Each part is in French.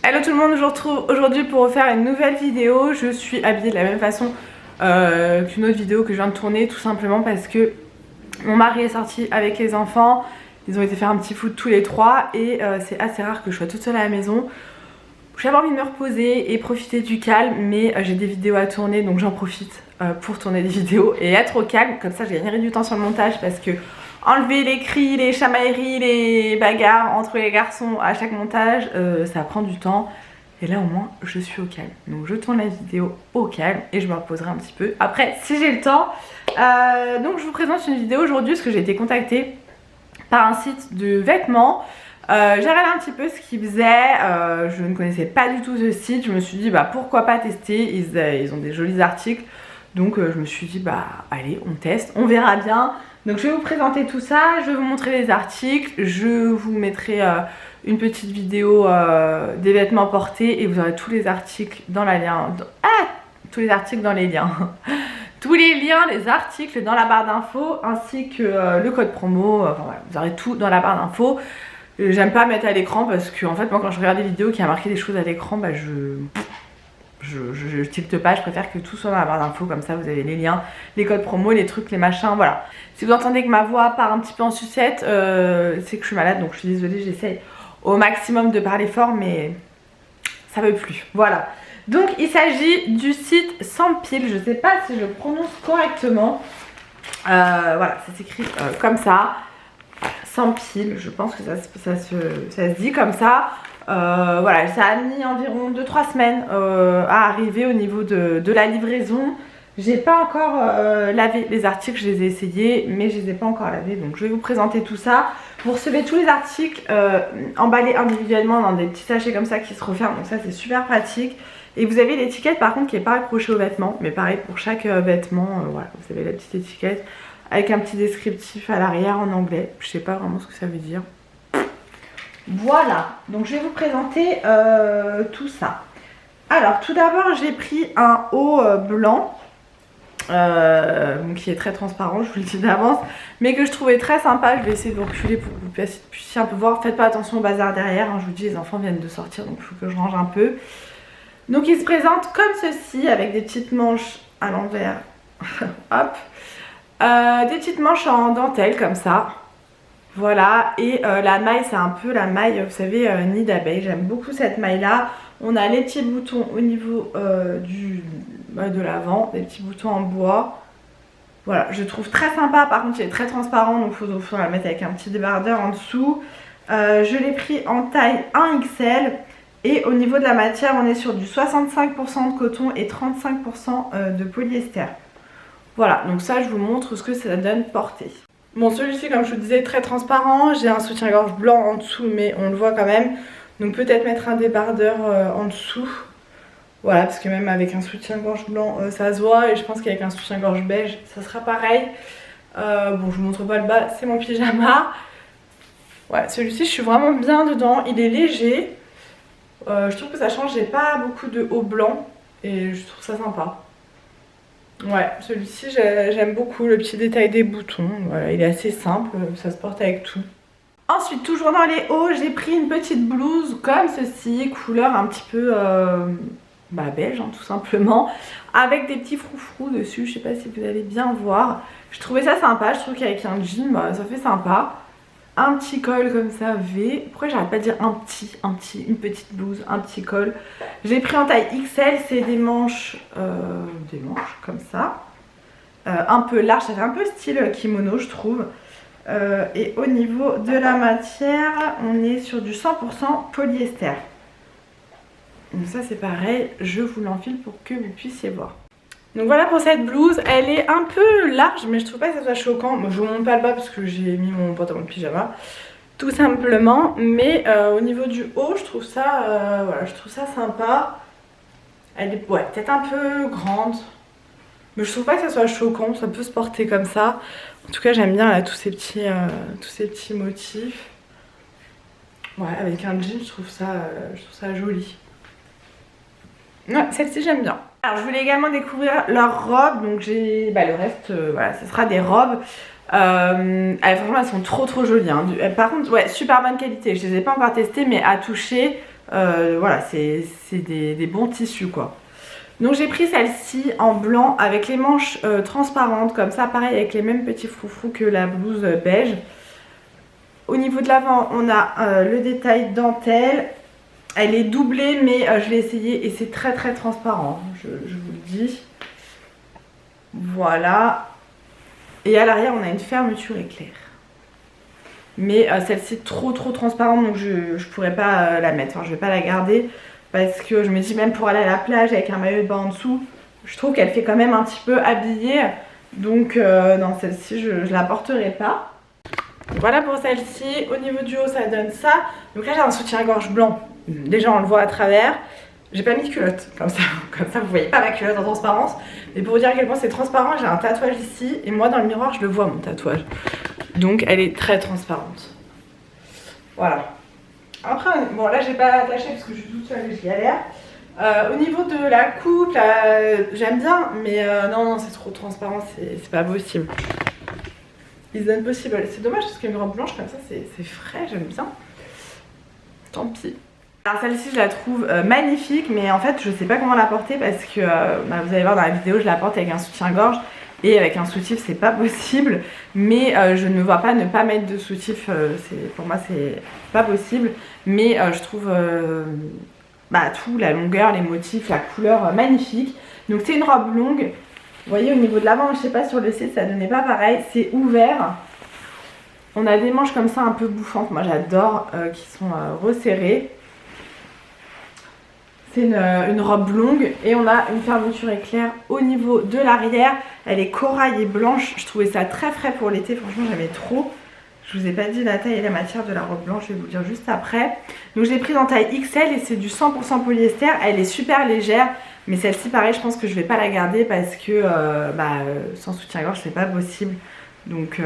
Hello tout le monde, je vous retrouve aujourd'hui pour refaire une nouvelle vidéo. Je suis habillée de la même façon qu'une autre vidéo que je viens de tourner, tout simplement parce que mon mari est sorti avec les enfants. Ils ont été faire un petit foot tous les trois et c'est assez rare que je sois toute seule à la maison. J'avais envie de me reposer et profiter du calme, mais j'ai des vidéos à tourner, donc j'en profite pour tourner des vidéos et être au calme. Comme ça je gagnerai du temps sur le montage, parce que enlever les cris, les chamailleries, les bagarres entre les garçons à chaque montage, ça prend du temps. Et là au moins je suis au calme. Donc je tourne la vidéo au calme et je me reposerai un petit peu après si j'ai le temps. Donc je vous présente une vidéo aujourd'hui parce que j'ai été contactée par un site de vêtements. J'ai regardé un petit peu ce qu'ils faisaient, je ne connaissais pas du tout ce site. Je me suis dit bah pourquoi pas tester, ils ont des jolis articles. Donc je me suis dit bah allez on teste, on verra bien. Donc je vais vous présenter tout ça, je vais vous montrer les articles, je vous mettrai une petite vidéo des vêtements portés et vous aurez tous les articles dans la lien. Tous les articles dans les liens. Tous les liens, les articles dans la barre d'infos ainsi que le code promo. Enfin voilà, vous aurez tout dans la barre d'infos. J'aime pas mettre à l'écran parce que en fait moi quand je regarde des vidéos qui a marqué des choses à l'écran, bah je tilte pas, je préfère que tout soit dans la barre d'infos, comme ça vous avez les liens, les codes promo, les trucs, les machins, voilà. Si vous entendez que ma voix part un petit peu en sucette, c'est que je suis malade, donc je suis désolée, j'essaye au maximum de parler fort, mais ça veut plus, voilà. Donc il s'agit du site Sans Pile, je sais pas si je le prononce correctement, voilà, ça s'écrit comme ça, Sans Pile, je pense que ça se dit comme ça. Voilà, ça a mis environ 2-3 semaines à arriver au niveau de la livraison. J'ai pas encore lavé les articles, je les ai essayés, mais je les ai pas encore lavés. Donc je vais vous présenter tout ça. Vous recevez tous les articles emballés individuellement dans des petits sachets comme ça qui se referment. Donc ça c'est super pratique. Et vous avez l'étiquette par contre qui n'est pas accrochée au vêtement. Mais pareil pour chaque vêtement, voilà, vous avez la petite étiquette avec un petit descriptif à l'arrière en anglais. Je sais pas vraiment ce que ça veut dire. Voilà, donc je vais vous présenter tout ça. Alors tout d'abord j'ai pris un haut blanc qui est très transparent, je vous le dis d'avance, mais que je trouvais très sympa. Je vais essayer de vous reculer pour que vous puissiez un peu voir. Faites pas attention au bazar derrière, hein, je vous dis les enfants viennent de sortir donc il faut que je range un peu. Donc il se présente comme ceci avec des petites manches à l'envers. Hop, des petites manches en dentelle comme ça. Voilà, et la maille c'est un peu la maille, vous savez, nid d'abeille. J'aime beaucoup cette maille là. On a les petits boutons au niveau de l'avant, des petits boutons en bois. Voilà, je trouve très sympa. Par contre il est très transparent, donc il faut la mettre avec un petit débardeur en dessous. Je l'ai pris en taille 1XL. Et au niveau de la matière on est sur du 65% de coton et 35% de polyester. Voilà, donc ça je vous montre ce que ça donne porté. Bon, celui-ci, comme je vous disais, très transparent. J'ai un soutien-gorge blanc en dessous, mais on le voit quand même. Donc peut-être mettre un débardeur en dessous. Voilà, parce que même avec un soutien-gorge blanc, ça se voit. Et je pense qu'avec un soutien-gorge beige, ça sera pareil. Bon, je vous montre pas le bas, c'est mon pyjama. Ouais, celui-ci, je suis vraiment bien dedans. Il est léger. Je trouve que ça change. J'ai pas beaucoup de haut blanc. Et je trouve ça sympa. Ouais, celui-ci j'aime beaucoup le petit détail des boutons, voilà, il est assez simple, ça se porte avec tout. Ensuite, toujours dans les hauts, j'ai pris une petite blouse comme ceci, couleur un petit peu beige, hein, tout simplement, avec des petits froufrous dessus, je sais pas si vous allez bien voir. Je trouvais ça sympa, je trouve qu'avec un jean, ça fait sympa. Un petit col comme ça, V. Pourquoi j'arrête pas de dire une petite blouse, un petit col. J'ai pris en taille XL, c'est des manches comme ça. Un peu large, ça fait un peu style kimono je trouve. Et au niveau de la matière, on est sur du 100% polyester. Donc ça c'est pareil, je vous l'enfile pour que vous puissiez voir. Donc voilà pour cette blouse, elle est un peu large mais je trouve pas que ça soit choquant. Moi, je vous montre pas le bas parce que j'ai mis mon pantalon de pyjama tout simplement, mais au niveau du haut je trouve ça, voilà, je trouve ça sympa. Elle est ouais, peut-être un peu grande, mais je trouve pas que ça soit choquant, ça peut se porter comme ça. En tout cas j'aime bien là, tous ces petits motifs. Ouais, avec un jean je trouve ça joli. Ouais, celle-ci j'aime bien. Alors je voulais également découvrir leurs robes, donc j'ai le reste, voilà, ce sera des robes. Franchement elles sont trop jolies, hein. Par contre ouais, super bonne qualité, je les ai pas encore testées mais à toucher, Voilà, c'est des bons tissus quoi. Donc j'ai pris celle-ci en blanc avec les manches transparentes comme ça, pareil avec les mêmes petits froufrous que la blouse beige. Au niveau de l'avant, on a le détail dentelle. Elle est doublée mais je l'ai essayé et c'est très très transparent, je vous le dis. Voilà. Et à l'arrière, on a une fermeture éclair. Mais celle-ci est trop transparente, donc je pourrais pas la mettre. Enfin, je vais pas la garder parce que je me dis, même pour aller à la plage avec un maillot de bain en dessous, je trouve qu'elle fait quand même un petit peu habillée. Donc non, celle-ci, je la porterai pas. Voilà pour celle-ci. Au niveau du haut, ça donne ça. Donc là, j'ai un soutien-gorge blanc. Déjà, on le voit à travers. J'ai pas mis de culotte, comme ça vous voyez pas ma culotte en transparence. Mais pour vous dire à quel point c'est transparent, j'ai un tatouage ici. Et moi, dans le miroir, je le vois, mon tatouage. Donc, elle est très transparente. Voilà. Après, bon, là, j'ai pas attaché parce que je suis toute seule et je galère. Au niveau de la coupe, j'aime bien. Mais non, c'est trop transparent, c'est pas possible. It's impossible. C'est dommage parce qu'une robe blanche comme ça, c'est frais, j'aime bien. Tant pis. Alors celle-ci je la trouve magnifique, mais en fait je sais pas comment la porter parce que vous allez voir dans la vidéo, je la porte avec un soutien-gorge et avec un soutif c'est pas possible, mais je ne vois pas ne pas mettre de soutif, pour moi c'est pas possible, mais je trouve tout, la longueur, les motifs, la couleur magnifique. Donc c'est une robe longue, vous voyez au niveau de l'avant, je sais pas sur le site ça donnait pas pareil, c'est ouvert. On a des manches comme ça un peu bouffantes, moi j'adore, qui sont resserrées. C'est une robe longue et on a une fermeture éclair au niveau de l'arrière. Elle est corail et blanche. Je trouvais ça très frais pour l'été. Franchement, j'aimais trop. Je vous ai pas dit la taille et la matière de la robe blanche. Je vais vous le dire juste après. Donc, je l'ai prise en taille XL et c'est du 100% polyester. Elle est super légère. Mais celle-ci, pareil, je pense que je vais pas la garder parce que sans soutien-gorge, c'est pas possible. Donc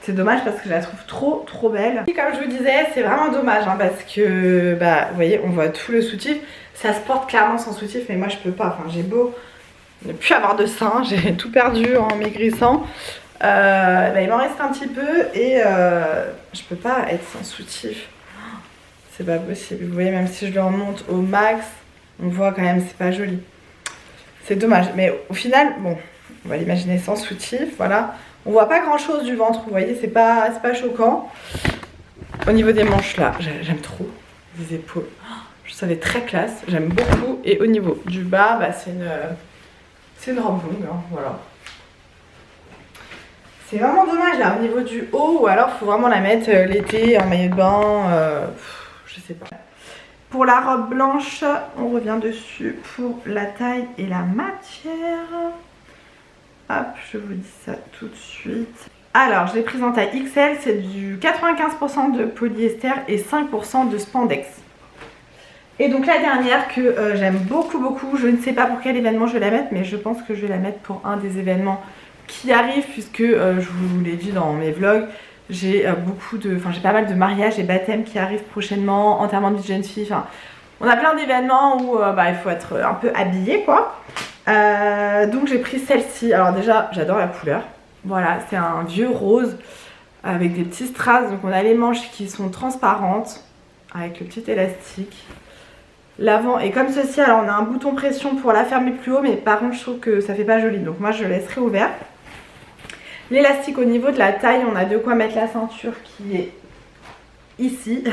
c'est dommage parce que je la trouve trop belle. Et comme je vous disais, c'est vraiment dommage parce que vous voyez, on voit tout le soutif. Ça se porte clairement sans soutif, mais moi je peux pas. Enfin, j'ai beau ne plus avoir de sein, j'ai tout perdu en maigrissant. Il m'en reste un petit peu et je peux pas être sans soutif. C'est pas possible. Vous voyez, même si je le remonte au max, on voit quand même, c'est pas joli. C'est dommage, mais au final, bon, on va l'imaginer sans soutif, voilà. On voit pas grand chose du ventre, vous voyez, c'est pas choquant. Au niveau des manches là, j'aime trop. Les épaules, je savais très classe, j'aime beaucoup. Et au niveau du bas, c'est une robe longue, voilà. C'est vraiment dommage là, au niveau du haut, ou alors faut vraiment la mettre l'été en maillot de bain, je sais pas. Pour la robe blanche, on revient dessus pour la taille et la matière. Hop, je vous dis ça tout de suite. Alors, je l'ai prise en taille XL, c'est du 95% de polyester et 5% de spandex. Et donc la dernière que j'aime beaucoup, je ne sais pas pour quel événement je vais la mettre, mais je pense que je vais la mettre pour un des événements qui arrivent, puisque je vous l'ai dit dans mes vlogs, j'ai j'ai pas mal de mariages et baptêmes qui arrivent prochainement, enterrement de vie de jeune fille, on a plein d'événements où il faut être un peu habillé quoi. Donc j'ai pris celle-ci. Alors déjà j'adore la couleur. Voilà, c'est un vieux rose avec des petits strass. Donc on a les manches qui sont transparentes avec le petit élastique. L'avant est comme ceci. Alors on a un bouton pression pour la fermer plus haut, mais par contre je trouve que ça fait pas joli. Donc moi je le laisserai ouvert. L'élastique au niveau de la taille, on a de quoi mettre la ceinture qui est ici.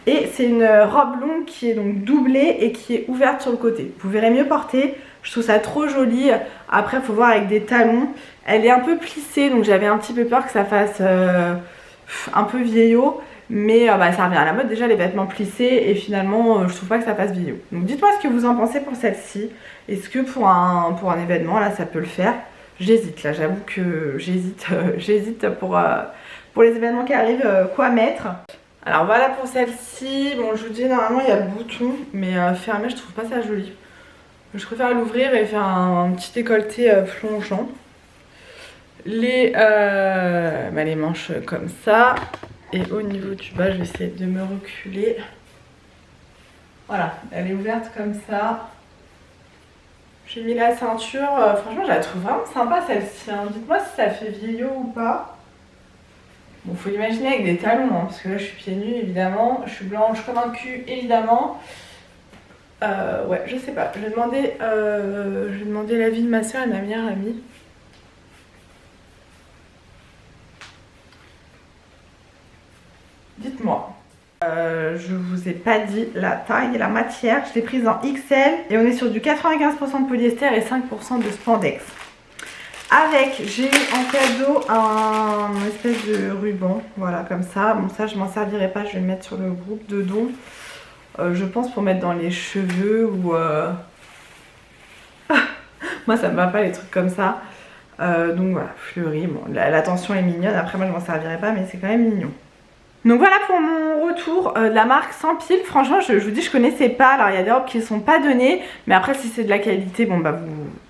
Et c'est une robe longue qui est donc doublée et qui est ouverte sur le côté. Vous verrez mieux porter. Je trouve ça trop joli. Après, il faut voir avec des talons. Elle est un peu plissée, donc j'avais un petit peu peur que ça fasse un peu vieillot. Mais ça revient à la mode déjà les vêtements plissés. Et finalement, je trouve pas que ça fasse vieillot. Donc dites-moi ce que vous en pensez pour celle-ci. Est-ce que pour un événement, là, ça peut le faire? J'hésite, là, j'avoue que j'hésite pour les événements qui arrivent, quoi mettre. Alors voilà pour celle-ci. Bon, je vous dis, normalement, il y a le bouton. Mais fermé, je trouve pas ça joli. Je préfère l'ouvrir et faire un petit décolleté plongeant. Les manches comme ça. Et au niveau du bas, je vais essayer de me reculer. Voilà, elle est ouverte comme ça. J'ai mis la ceinture. Franchement, je la trouve vraiment sympa celle-ci. Dites-moi si ça fait vieillot ou pas. Bon, faut l'imaginer avec des talons, hein, parce que là je suis pieds nus évidemment, je suis blanche comme un cul évidemment. Ouais, je sais pas, je vais demander l'avis de ma soeur et de ma meilleure amie. Dites-moi. Je vous ai pas dit la taille et la matière, je l'ai prise en XL et on est sur du 95% de polyester et 5% de spandex. Avec, j'ai eu en cadeau un espèce de ruban, voilà comme ça. Bon ça je m'en servirai pas, je vais le mettre sur le groupe de dons. Je pense pour mettre dans les cheveux ou... Moi ça me va pas les trucs comme ça. Donc voilà, fleuri, bon la tension est mignonne, après moi je m'en servirai pas mais c'est quand même mignon. Donc voilà pour mon retour de la marque Sans Pile. Franchement je vous dis je connaissais pas, alors il y a des robes qui ne sont pas données, mais après si c'est de la qualité, bon bah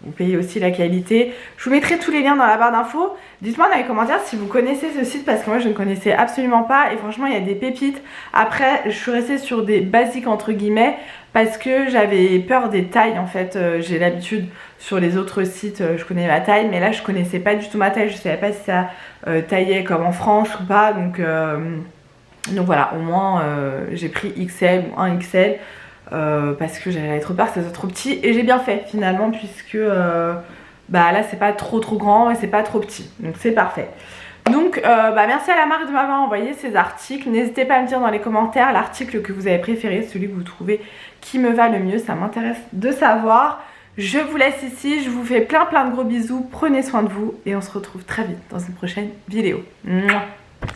vous payez aussi la qualité. Je vous mettrai tous les liens dans la barre d'infos. Dites-moi dans les commentaires si vous connaissez ce site parce que moi je ne connaissais absolument pas et franchement il y a des pépites. Après je suis restée sur des basiques entre guillemets parce que j'avais peur des tailles en fait. J'ai l'habitude sur les autres sites, je connais ma taille, mais là je connaissais pas du tout ma taille, je savais pas si ça taillait comme en France ou pas, donc voilà, au moins j'ai pris XL ou 1XL parce que j'avais trop peur que ça soit trop petit et j'ai bien fait finalement puisque bah là c'est pas trop grand et c'est pas trop petit, donc c'est parfait. Donc merci à la marque de m'avoir envoyé ces articles. N'hésitez pas à me dire dans les commentaires l'article que vous avez préféré, celui que vous trouvez qui me va le mieux, ça m'intéresse de savoir. Je vous laisse ici, je vous fais plein de gros bisous, prenez soin de vous et on se retrouve très vite dans une prochaine vidéo. Mouah.